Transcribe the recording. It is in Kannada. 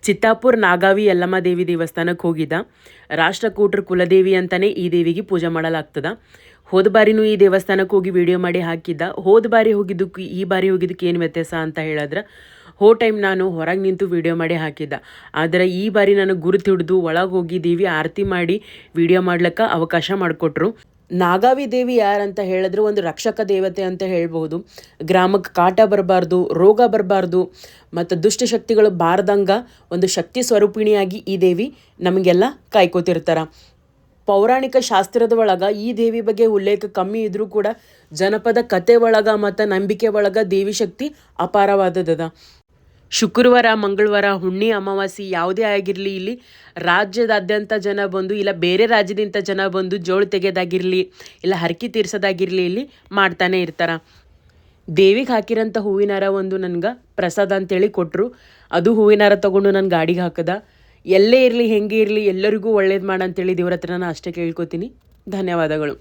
ಚಿತ್ತಾಪುರ ನಾಗಾವಿ ಯಲ್ಲಮ್ಮ ದೇವಿ ದೇವಸ್ಥಾನಕ್ಕೆ ಹೋಗಿದ್ದ. ರಾಷ್ಟ್ರಕೂಟರ ಕುಲದೇವಿ ಅಂತಲೇ ಈ ದೇವಿಗೆ ಪೂಜೆ ಮಾಡಲಾಗ್ತದ. ಹೋದ ಬಾರಿನೂ ಈ ದೇವಸ್ಥಾನಕ್ಕೆ ಹೋಗಿ ವಿಡಿಯೋ ಮಾಡಿ ಹಾಕಿದ್ದ. ಹೋದ ಬಾರಿ ಹೋಗಿದ್ದಕ್ಕೆ ಈ ಬಾರಿ ಹೋಗಿದ್ದಕ್ಕೆ ಏನು ವ್ಯತ್ಯಾಸ ಅಂತ ಹೇಳಿದ್ರೆ, ಟೈಮ್ ನಾನು ಹೊರಗೆ ನಿಂತು ವಿಡಿಯೋ ಮಾಡಿ ಹಾಕಿದ್ದ. ಆದರೆ ಈ ಬಾರಿ ನನಗೆ ಗುರುತು ಹಿಡಿದು ಒಳಗೆ ಹೋಗಿ ದೇವಿ ಆರತಿ ಮಾಡಿ ವಿಡಿಯೋ ಮಾಡ್ಲಿಕ್ಕೆ ಅವಕಾಶ ಮಾಡಿಕೊಟ್ರು. ನಾಗಾವಿ ದೇವಿ ಯಾರಂತ ಹೇಳಿದ್ರೆ ಒಂದು ರಕ್ಷಕ ದೇವತೆ ಅಂತ ಹೇಳ್ಬೋದು. ಗ್ರಾಮಕ್ಕೆ ಕಾಟ ಬರಬಾರ್ದು, ರೋಗ ಬರಬಾರ್ದು ಮತ್ತು ದುಷ್ಟಶಕ್ತಿಗಳು ಬಾರ್ದಂಗೆ ಒಂದು ಶಕ್ತಿ ಸ್ವರೂಪಿಣಿಯಾಗಿ ಈ ದೇವಿ ನಮಗೆಲ್ಲ ಕಾಯ್ಕೋತಿರ್ತಾರೆ. ಪೌರಾಣಿಕ ಶಾಸ್ತ್ರದ ಒಳಗೆ ಈ ದೇವಿ ಬಗ್ಗೆ ಉಲ್ಲೇಖ ಕಮ್ಮಿ ಇದ್ದರೂ ಕೂಡ ಜನಪದ ಕತೆ ಒಳಗೆ ಮತ್ತು ನಂಬಿಕೆ ಒಳಗೆ ದೇವಿ ಶಕ್ತಿ ಅಪಾರವಾದದ. ಶುಕ್ರವಾರ, ಮಂಗಳವಾರ, ಹುಣ್ಣಿ, ಅಮಾವಾಸ್ಯೆ ಯಾವುದೇ ಆಗಿರಲಿ, ಇಲ್ಲಿ ರಾಜ್ಯದಾದ್ಯಂತ ಜನ ಬಂದು, ಇಲ್ಲ ಬೇರೆ ರಾಜ್ಯದಿಂದ ಜನ ಬಂದು ಜೋಳು ತೆಗೆಯೋದಾಗಿರಲಿ, ಇಲ್ಲ ಹರಕೆ ತೀರ್ಸೋದಾಗಿರಲಿ ಇಲ್ಲಿ ಮಾಡ್ತಾನೆ ಇರ್ತಾರೆ. ದೇವಿಗೆ ಹಾಕಿರೋಂಥ ಹೂವಿನಾರ ಒಂದು ನನಗೆ ಪ್ರಸಾದ ಅಂತೇಳಿ ಕೊಟ್ಟರು. ಅದು ಹೂವಿನಾರ ತೊಗೊಂಡು ನನ್ನ ಗಾಡಿಗೆ ಹಾಕದ. ಎಲ್ಲೇ ಇರಲಿ, ಹೆಂಗೆ ಇರಲಿ, ಎಲ್ಲರಿಗೂ ಒಳ್ಳೇದು ಮಾಡಂತೇಳಿ ದೇವ್ರ ಹತ್ರ ನಾನು ಅಷ್ಟೇ ಕೇಳ್ಕೊತೀನಿ. ಧನ್ಯವಾದಗಳು.